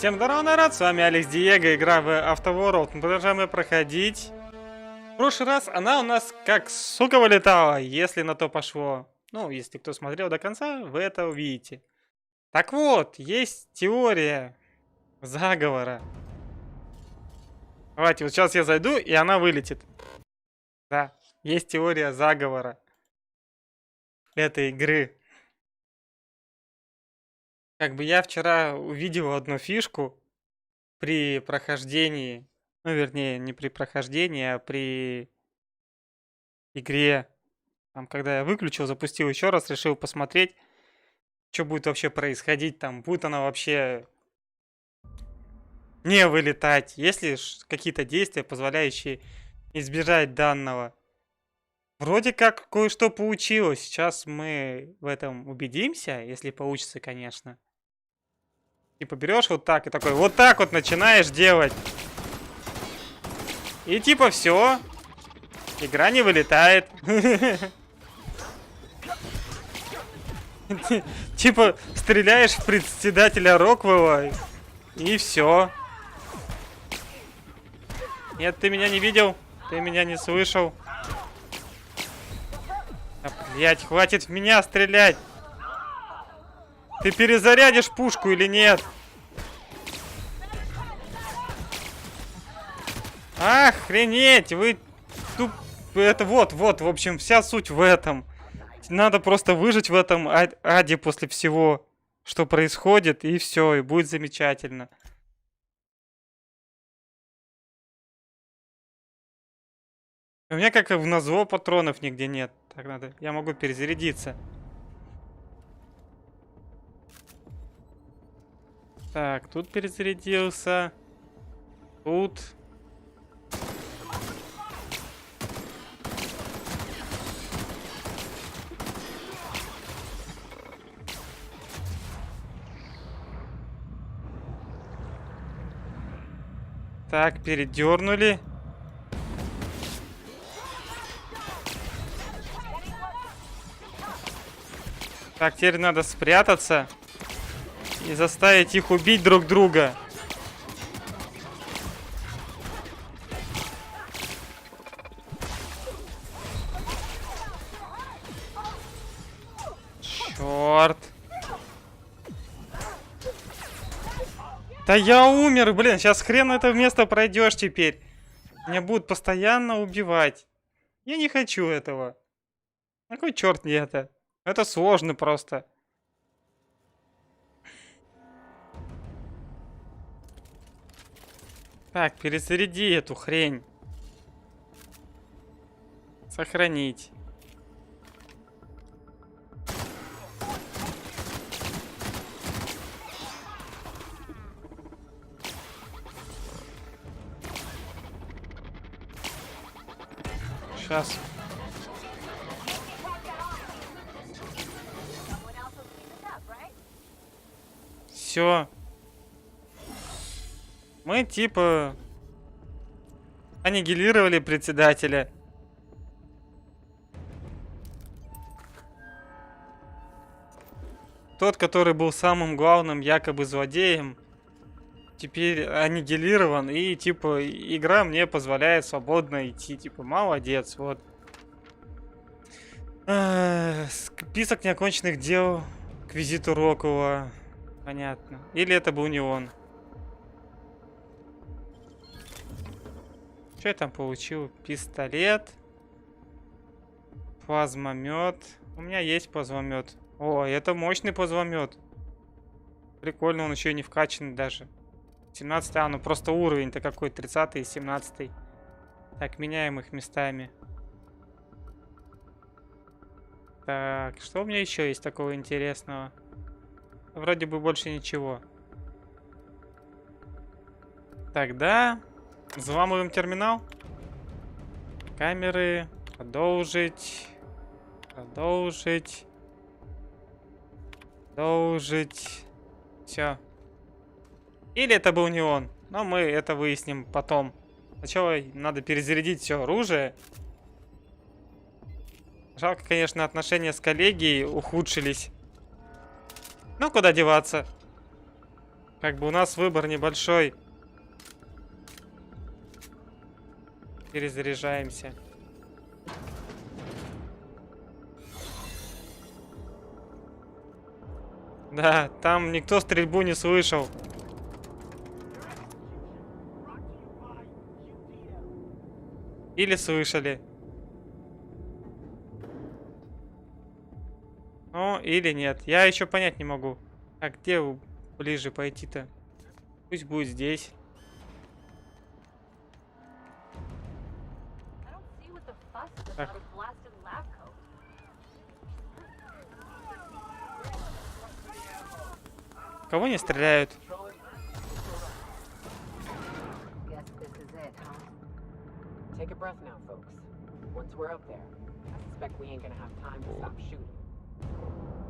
Всем здорово, народ, с вами Алекс Диего, игра в Outer Worlds. Мы продолжаем ее проходить. В прошлый раз она у нас как сука вылетала, если на то пошло. Ну, если кто смотрел до конца, вы это увидите. Так вот, есть теория заговора. Давайте, вот сейчас я зайду, и она вылетит. Да, есть теория заговора этой игры. Как бы я вчера увидел одну фишку при прохождении, ну вернее не при прохождении, а при игре. Там, когда я выключил, запустил еще раз, решил посмотреть, что будет вообще происходить. Там будет она вообще не вылетать. Есть ли какие-то действия, позволяющие избежать данного. Вроде как кое-что получилось. Сейчас мы в этом убедимся, если получится, конечно. Типа берешь вот так и такой, вот так вот начинаешь делать. И типа все. Игра не вылетает. Типа стреляешь в председателя Роквелла и все. Нет, ты меня не видел, ты меня не слышал. Блять, хватит в меня стрелять. Ты перезарядишь пушку или нет? Охренеть, вы туп... Это вот, в общем, вся суть в этом. Надо просто выжить в этом аде после всего, что происходит, и все, и будет замечательно. У меня как и в назло патронов нигде нет. Так надо, я могу перезарядиться. Так, тут перезарядился. Тут. Так, передернули. Так, теперь надо спрятаться и заставить их убить друг друга. Черт. Да я умер, блин, сейчас хрен это место пройдешь теперь. Меня будут постоянно убивать. Я не хочу этого. На кой черт мне это? Это сложно просто. Так, перезаряди эту хрень. Сохранить. Сейчас. Все. Мы типа аннигилировали председателя. Тот, который был самым главным якобы злодеем, теперь аннигилирован, и типа игра мне позволяет свободно идти. Типа молодец, вот. Список неоконченных дел к визиту Роквелла. Понятно. Или это был не он. Что я там получил? Пистолет. Плазмомет. У меня есть плазмомет. О, это мощный плазмомет. Прикольно, он еще и не вкачанный даже. 17, ну просто уровень-то какой, 30 и 17. Так, меняем их местами. Так, что у меня еще есть такого интересного? Вроде бы больше ничего. Тогда взламываем терминал. Камеры. Продолжить. Продолжить. Продолжить. Все. Или это был не он. Но мы это выясним потом. Сначала надо перезарядить все оружие. Жалко, конечно, отношения с коллегией ухудшились. Ну, куда деваться? Как бы у нас выбор небольшой. Перезаряжаемся. Да, там никто стрельбу не слышал. Или слышали. Ну, или нет. Я еще понять не могу. А где ближе пойти-то? Пусть будет здесь. Так. Кого не стреляют?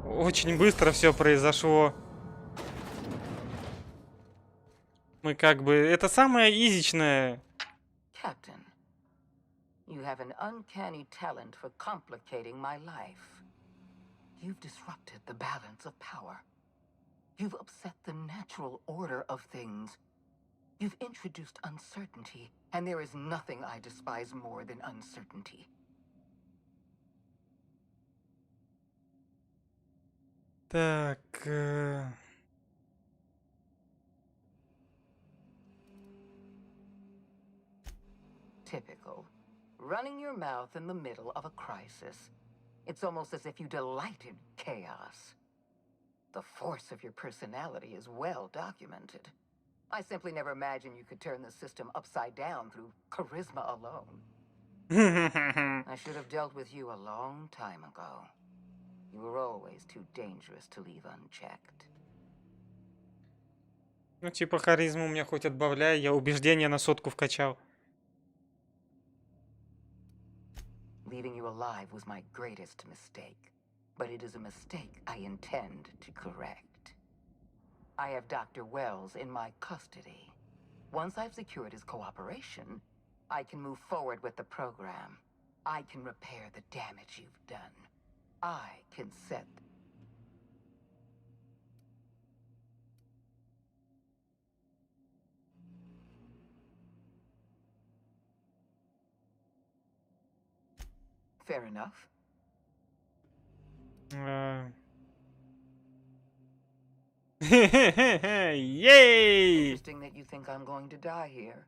Очень быстро все произошло. Мы как бы... Это самое изичное. Captain, you have an uncanny talent for complicating my life. You've disrupted the balance of power. You've upset the natural order of things. You've introduced uncertainty, and there is nothing I despise more than uncertainty. Так... Typical. Running your mouth in the middle of a crisis. It's almost as if you delight in chaos. The force of your personality is well documented. I simply never imagined you could turn the system upside down through charisma alone. I should have dealt with you a long time ago. You were always too dangerous to leave unchecked. Ну, типа, харизму у меня хоть отбавляй, я убеждение на 100 вкачал. Leaving you alive was my greatest mistake, but it is a mistake I intend to correct. I have Dr. Wells in my custody. Once I've secured his cooperation, I can move forward with the program. I can repair the damage you've done. I can set... Fair enough. Yay! Interesting that you think I'm going to die here.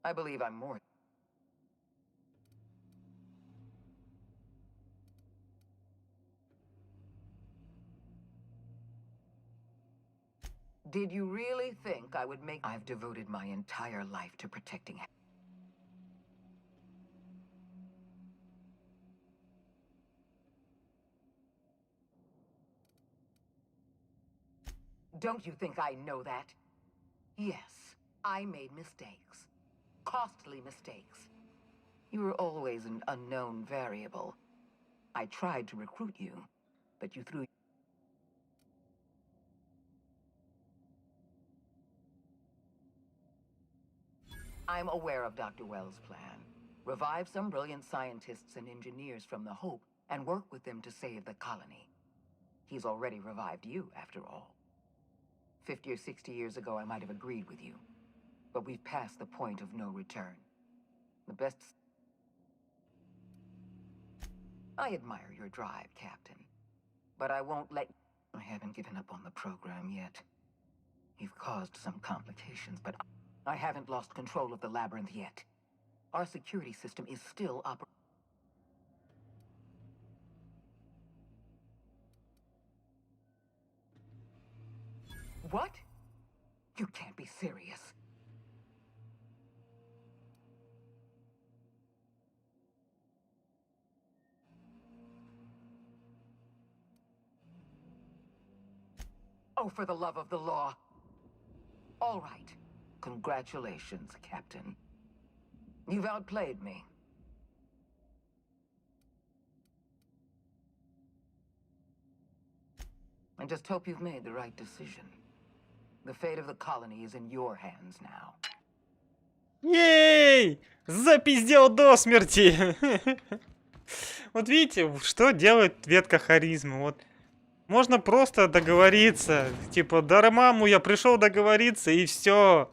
I believe I'm more... Did you really think I would make... I've devoted my entire life to protecting... Don't you think I know that? Yes, I made mistakes. Costly mistakes. You were always an unknown variable. I tried to recruit you, but you threw... I'm aware of Dr. Wells' plan. Revive some brilliant scientists and engineers from the Hope and work with them to save the colony. He's already revived you, after all. 50 or 60 years ago, I might have agreed with you. But we've passed the point of no return. The best... I admire your drive, Captain. But I won't let... I haven't given up on the program yet. You've caused some complications, but I haven't lost control of the labyrinth yet. Our security system is still operating. What? You can't be serious. Oh, for the love of the law. All right. Congratulations, Captain. You've outplayed me. I just hope you've made the right decision. The fate of the colony is in your hands now. Ей! Запиздел до смерти! Вот видите, что делает ветка харизмы. Вот Можно просто договориться. Типа, да, маму, я пришел договориться, и все.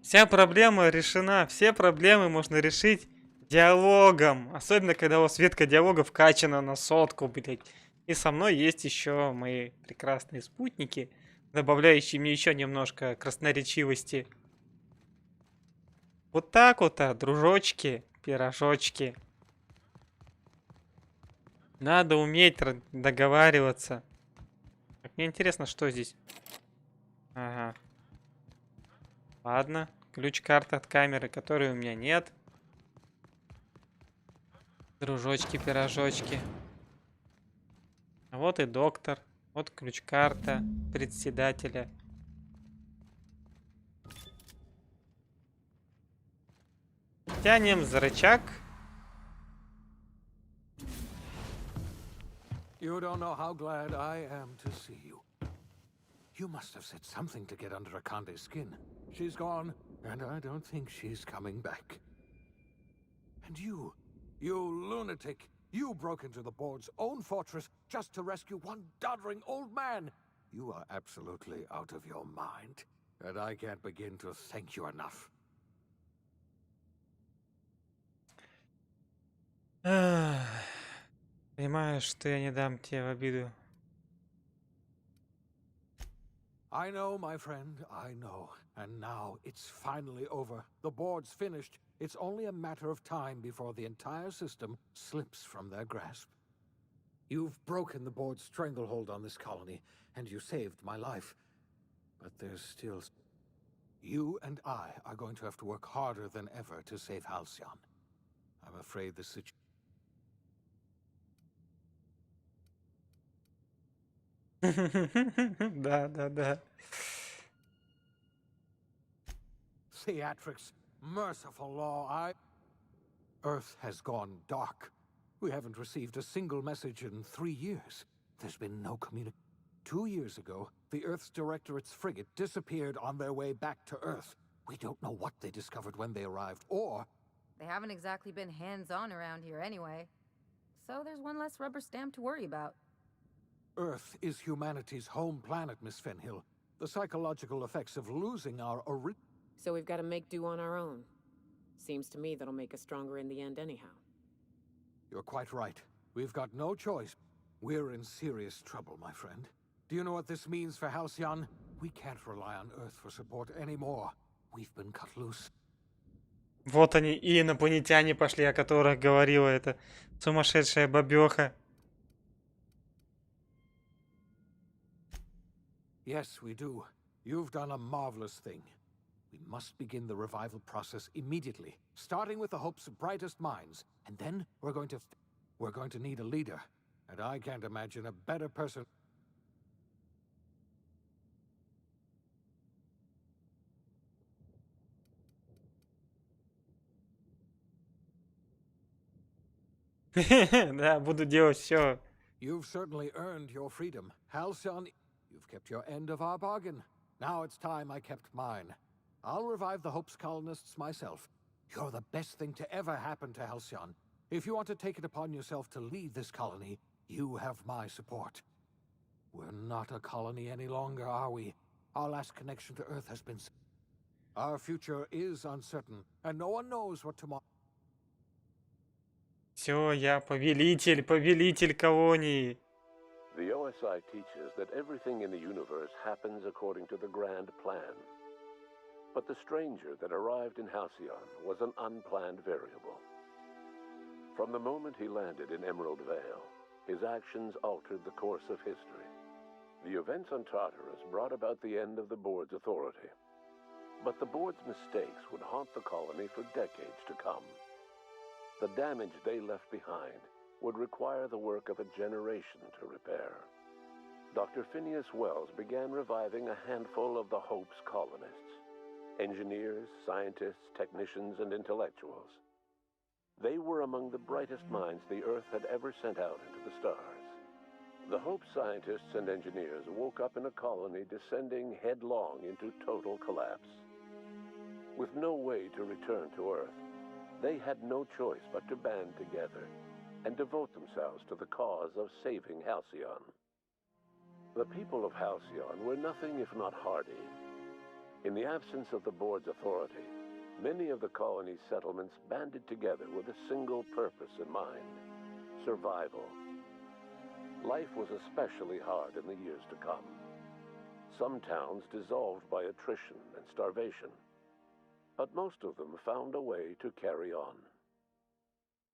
Вся проблема решена. Все проблемы можно решить диалогом. Особенно, когда у вас ветка диалога вкачана на 100, блядь. И со мной есть еще мои прекрасные спутники, добавляющие мне еще немножко красноречивости. Вот так вот, дружочки, пирожочки. Надо уметь договариваться. Так, мне интересно, что здесь. Ага. Ладно. Ключ-карта от камеры, которой у меня нет. Дружочки, пирожочки. Вот и доктор. Вот ключ-карта председателя. Тянем за рычаг. You don't know how glad I am to see you. You must have said something to get under Akande's skin. She's gone, and I don't think she's coming back. And you lunatic, you broke into the board's own fortress just to rescue one doddering old man. You are absolutely out of your mind, and I can't begin to thank you enough. Понимаю, что я не дам тебе в обиду. I know, my friend, I know. And now it's finally over. The board's finished. It's only a matter of time before the entire system slips from their grasp. You've broken the board's stranglehold on this colony, and you saved my life. But there's still... You and I are going to have to work harder than ever to save Halcyon. I'm afraid the situation... Да, да, да. Theatrics, merciful law, Earth has gone dark. We haven't received a single message in 3 years. There's been no communication. 2 years ago, the Earth's Directorate's frigate disappeared on their way back to Earth. We don't know what they discovered when they arrived, or... They haven't exactly been hands-on around here anyway. So there's one less rubber stamp to worry about. Earth is humanity's home planet, Miss Fenhill. The psychological effects of losing our So we've got to make do on our own. Seems to me that'll make us stronger in the end anyhow. You're quite right. We've got no choice. We're in serious trouble, my friend. Do you know what this means for Halcyon? We can't rely on Earth for support anymore. We've been cut loose. Вот они, и инопланетяне пошли, о которых говорила эта сумасшедшая бабёха. Yes, we do. You've done a marvelous thing. We must begin the revival process immediately, starting with the hope's brightest minds. And then we're going to need a leader. And I can't imagine a better person. Да, буду делать все. You've certainly earned your freedom. Halcyon, you've kept your end of our bargain. Now it's time I kept mine. I'll revive the Hope's colonists myself. You're the best thing to ever happen to Halcyon. If you want to take it upon yourself to lead this colony, you have my support. We're not a colony any longer, are we? Our last connection to Earth has been... Our future is uncertain, and no one knows what tomorrow... Все, я повелитель, повелитель колонии. The OSI teaches that everything in the universe happens according to the grand plan. But the stranger that arrived in Halcyon was an unplanned variable. From the moment he landed in Emerald Vale, his actions altered the course of history. The events on Tartarus brought about the end of the board's authority. But the board's mistakes would haunt the colony for decades to come. The damage they left behind would require the work of a generation to repair. Dr. Phineas Wells began reviving a handful of the Hope's colonists. Engineers, scientists, technicians, and intellectuals. They were among the brightest minds the Earth had ever sent out into the stars. The Hope scientists and engineers woke up in a colony descending headlong into total collapse. With no way to return to Earth, they had no choice but to band together and devote themselves to the cause of saving Halcyon. The people of Halcyon were nothing if not hardy. In the absence of the board's authority, many of the colony's settlements banded together with a single purpose in mind: survival. Life was especially hard in the years to come. Some towns dissolved by attrition and starvation, but most of them found a way to carry on.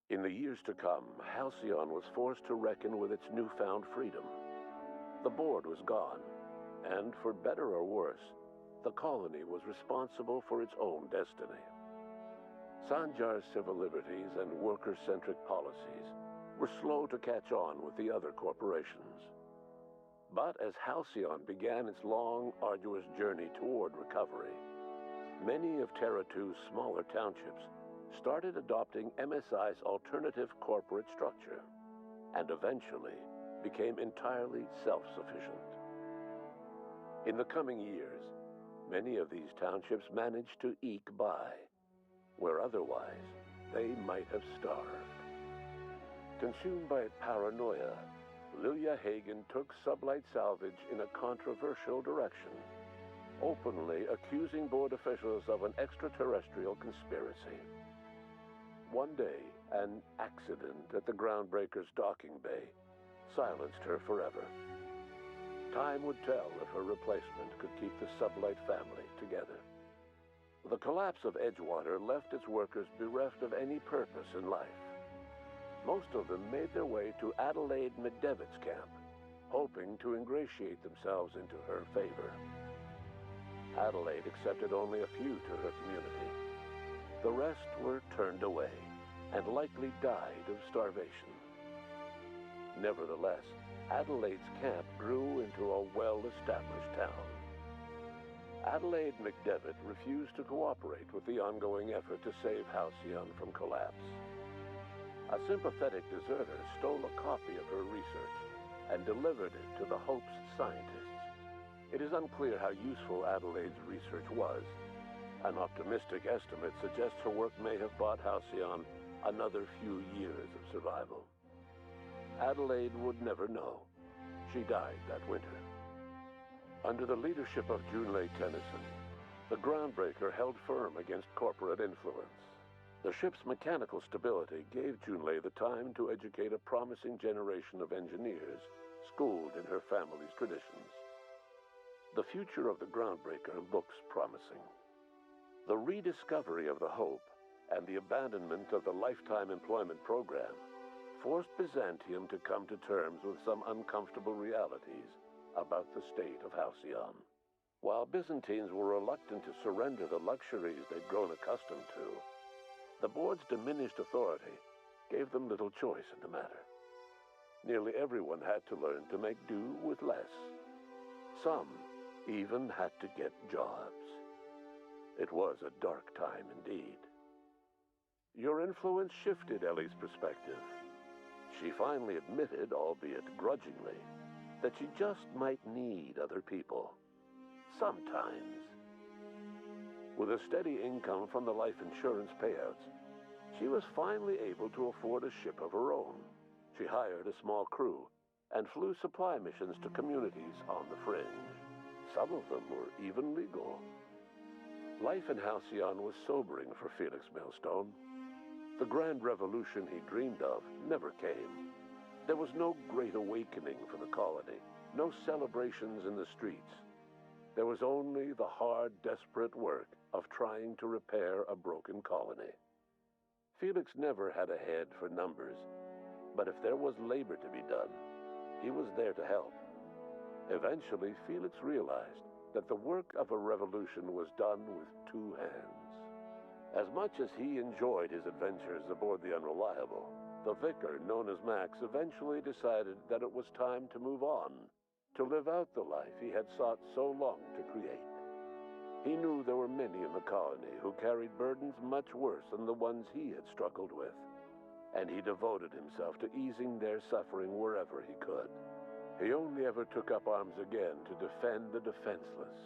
In the years to come, Halcyon was forced to reckon with its newfound freedom. The board was gone, and for better or worse, the colony was responsible for its own destiny. Sanjar's civil liberties and worker-centric policies were slow to catch on with the other corporations. But as Halcyon began its long, arduous journey toward recovery, many of Terra 2's smaller townships started adopting MSI's alternative corporate structure, and eventually became entirely self-sufficient. In the coming years, many of these townships managed to eke by, where otherwise they might have starved. Consumed by paranoia, Lilia Hagen took Sublight Salvage in a controversial direction, openly accusing board officials of an extraterrestrial conspiracy. One day, an accident at the Groundbreaker's docking bay silenced her forever. Time would tell if her replacement could keep the Sublight family together. The collapse of Edgewater left its workers bereft of any purpose in life. Most of them made their way to Adelaide McDevitt's camp, hoping to ingratiate themselves into her favor. Adelaide accepted only a few to her community. The rest were turned away and likely died of starvation. Nevertheless, Adelaide's camp grew into a well-established town. Adelaide McDevitt refused to cooperate with the ongoing effort to save Halcyon from collapse. A sympathetic deserter stole a copy of her research and delivered it to the Hope's scientists. It is unclear how useful Adelaide's research was. An optimistic estimate suggests her work may have bought Halcyon another few years of survival. Adelaide would never know. She died that winter. Under the leadership of Junlei Tennyson, the Groundbreaker held firm against corporate influence. The ship's mechanical stability gave Junlei the time to educate a promising generation of engineers, schooled in her family's traditions. The future of the Groundbreaker looks promising. The rediscovery of the Hope and the abandonment of the lifetime employment program forced Byzantium to come to terms with some uncomfortable realities about the state of Halcyon. While Byzantines were reluctant to surrender the luxuries they'd grown accustomed to, the board's diminished authority gave them little choice in the matter. Nearly everyone had to learn to make do with less. Some even had to get jobs. It was a dark time indeed. Your influence shifted Ellie's perspective. She finally admitted, albeit grudgingly, that she just might need other people. Sometimes. With a steady income from the life insurance payouts, she was finally able to afford a ship of her own. She hired a small crew and flew supply missions to communities on the fringe. Some of them were even legal. Life in Halcyon was sobering for Felix Millstone. The grand revolution he dreamed of never came. There was no great awakening for the colony, no celebrations in the streets. There was only the hard, desperate work of trying to repair a broken colony. Felix never had a head for numbers, but if there was labor to be done, he was there to help. Eventually, Felix realized that the work of a revolution was done with two hands. As much as he enjoyed his adventures aboard the Unreliable, the vicar, known as Max, eventually decided that it was time to move on, to live out the life he had sought so long to create. He knew there were many in the colony who carried burdens much worse than the ones he had struggled with, and he devoted himself to easing their suffering wherever he could. He only ever took up arms again to defend the defenseless.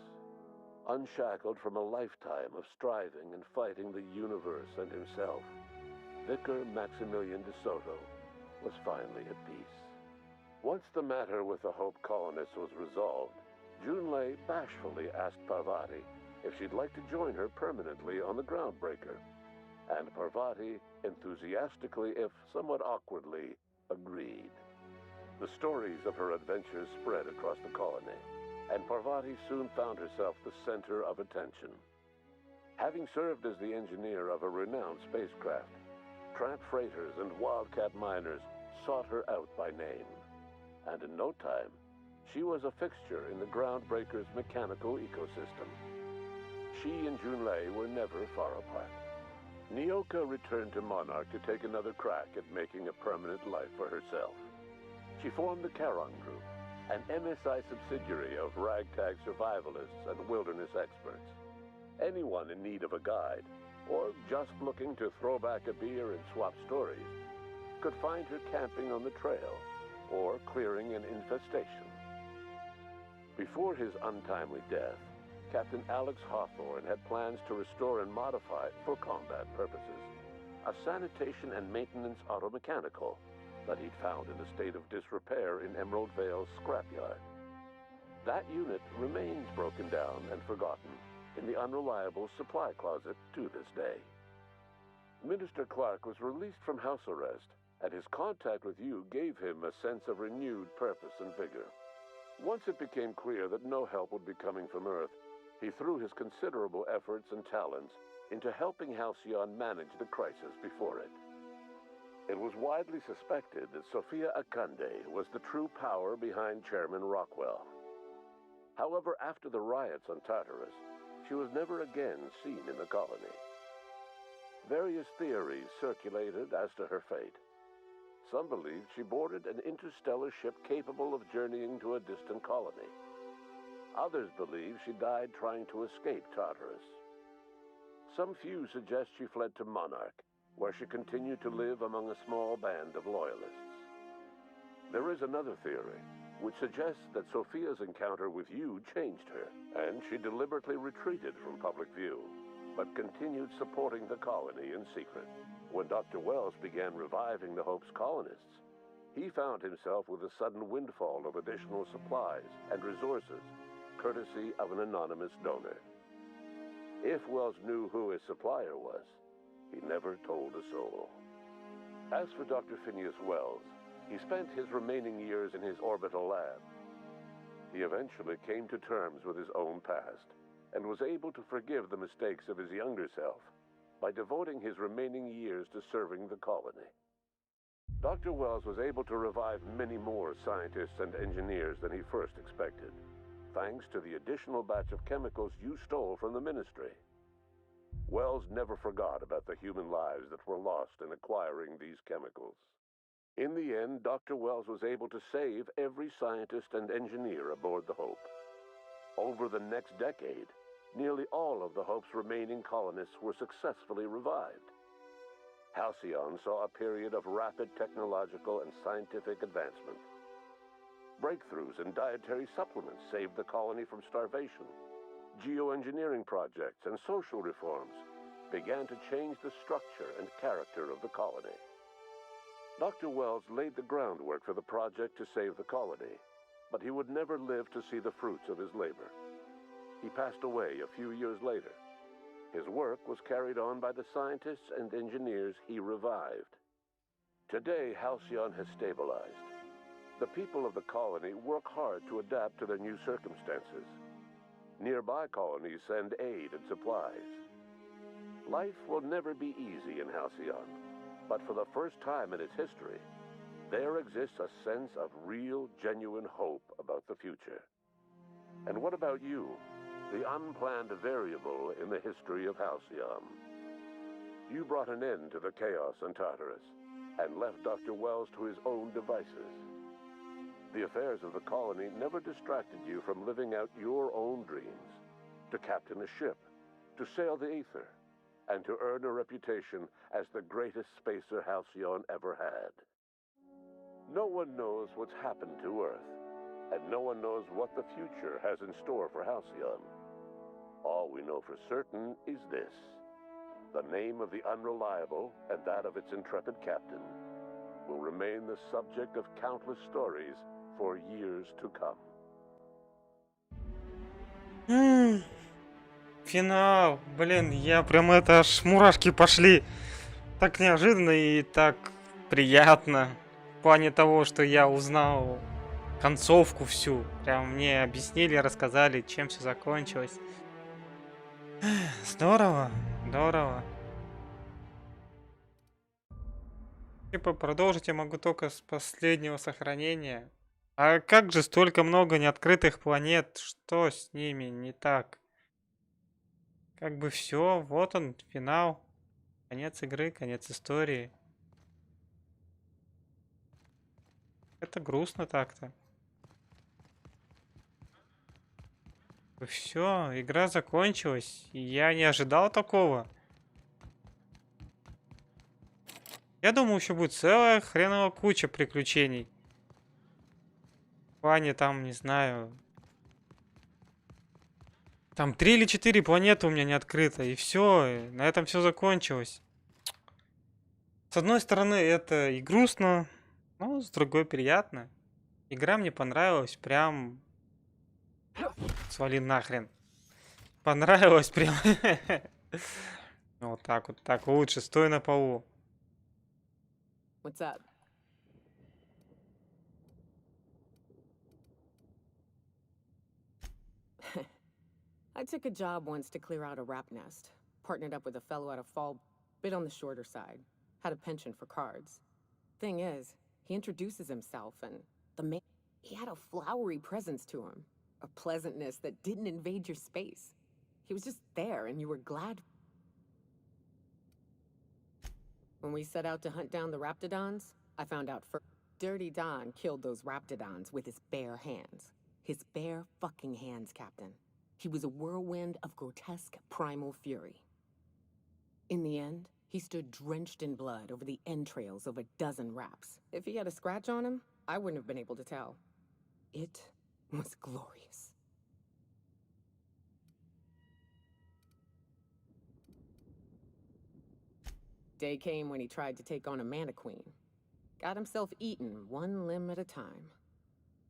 Unshackled from a lifetime of striving and fighting the universe and himself, Vicar Maximilian de Soto was finally at peace. Once the matter with the Hope colonists was resolved, Junlei bashfully asked Parvati if she'd like to join her permanently on the Groundbreaker, and Parvati enthusiastically, if somewhat awkwardly, agreed. The stories of her adventures spread across the colony, and Parvati soon found herself the center of attention. Having served as the engineer of a renowned spacecraft, tramp freighters and wildcat miners sought her out by name, and in no time, she was a fixture in the Groundbreaker's mechanical ecosystem. She and Junlei were never far apart. Nyoka returned to Monarch to take another crack at making a permanent life for herself. She formed the Charon Group, an MSI subsidiary of ragtag survivalists and wilderness experts. Anyone in need of a guide, or just looking to throw back a beer and swap stories, could find her camping on the trail, or clearing an infestation. Before his untimely death, Captain Alex Hawthorne had plans to restore and modify, for combat purposes, a sanitation and maintenance automechanical that he'd found in a state of disrepair in Emerald Vale's scrapyard. That unit remains broken down and forgotten in the unreliable supply closet to this day. Minister Clark was released from house arrest, and his contact with you gave him a sense of renewed purpose and vigor. Once it became clear that no help would be coming from Earth, he threw his considerable efforts and talents into helping Halcyon manage the crisis before it. It was widely suspected that Sophia Akande was the true power behind Chairman Rockwell. However, after the riots on Tartarus, she was never again seen in the colony. Various theories circulated as to her fate. Some believed she boarded an interstellar ship capable of journeying to a distant colony. Others believe she died trying to escape Tartarus. Some few suggest she fled to Monarch, where she continued to live among a small band of loyalists. There is another theory, which suggests that Sophia's encounter with you changed her, and she deliberately retreated from public view, but continued supporting the colony in secret. When Dr. Wells began reviving the Hope's colonists, he found himself with a sudden windfall of additional supplies and resources, courtesy of an anonymous donor. If Wells knew who his supplier was, he never told a soul. As for Dr. Phineas Wells, he spent his remaining years in his orbital lab. He eventually came to terms with his own past and was able to forgive the mistakes of his younger self by devoting his remaining years to serving the colony. Dr. Wells was able to revive many more scientists and engineers than he first expected, thanks to the additional batch of chemicals you stole from the Ministry. Wells never forgot about the human lives that were lost in acquiring these chemicals. In the end, Dr. Wells was able to save every scientist and engineer aboard the Hope. Over the next decade, nearly all of the Hope's remaining colonists were successfully revived. Halcyon saw a period of rapid technological and scientific advancement. Breakthroughs in dietary supplements saved the colony from starvation. Geoengineering projects and social reforms began to change the structure and character of the colony. Dr. Wells laid the groundwork for the project to save the colony, but he would never live to see the fruits of his labor. He passed away a few years later. His work was carried on by the scientists and engineers he revived. Today, Halcyon has stabilized. The people of the colony work hard to adapt to their new circumstances. Nearby colonies send aid and supplies. Life will never be easy in Halcyon, but for the first time in its history, there exists a sense of real, genuine hope about the future. And what about you, the unplanned variable in the history of Halcyon? You brought an end to the chaos on Tartarus and left Dr. Wells to his own devices. The affairs of the colony never distracted you from living out your own dreams, to captain a ship, to sail the ether, and to earn a reputation as the greatest spacer Halcyon ever had. No one knows what's happened to Earth, and no one knows what the future has in store for Halcyon. All we know for certain is this: the name of the Unreliable and that of its intrepid captain, will remain the subject of countless stories for years to come. Финал. Блин, я прям это аж мурашки пошли. Так неожиданно и так приятно. В плане того, что я узнал концовку всю. Прям мне объяснили, рассказали, чем все закончилось. Здорово, здорово. Типа продолжить я могу только с последнего сохранения. А как же столько много неоткрытых планет? Что с ними не так? Как бы все, вот он, финал. Конец игры, конец истории. Это грустно так-то. Все, игра закончилась. И я не ожидал такого. Я думал, еще будет целая хреновая куча приключений. В плане там, не знаю. Там 3 или 4 планеты у меня не открыто. И все, на этом все закончилось. С одной стороны, это и грустно, но с другой приятно. Игра мне понравилась, прям... Свали нахрен. Понравилось прям. Вот так вот, так лучше, стоя на полу. What's up? I took a job once to clear out a rap nest. Partnered up with a fellow at a fall, bit on the shorter side. Had a penchant for cards. Thing is, he introduces himself and he had a flowery presence to him. A pleasantness that didn't invade your space. He was just there and you were glad. When we set out to hunt down the raptidons, I found out first. Dirty Don killed those raptidons with his bare hands. His bare fucking hands, Captain. He was a whirlwind of grotesque primal fury. In the end, he stood drenched in blood over the entrails of a dozen raps. If he had a scratch on him, I wouldn't have been able to tell. It was glorious. Day came when he tried to take on a mana queen. Got himself eaten one limb at a time.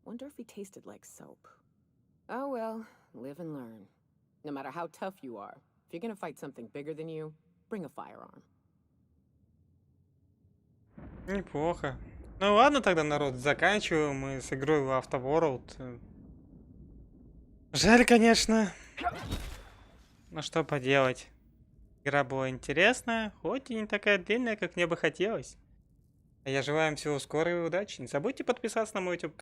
Wonder if he tasted like soap. Oh well, live and learn. No matter how tough you are, if you're gonna fight something bigger than you, bring a firearm. Неплохо. Ну ладно тогда, народ, заканчиваем мы с игрой в Outer Worlds. Жаль, конечно. Но что поделать. Игра была интересная, хоть и не такая длинная, как мне бы хотелось. А я желаю вам всего скорой удачи. Не забудьте подписаться на мой YouTube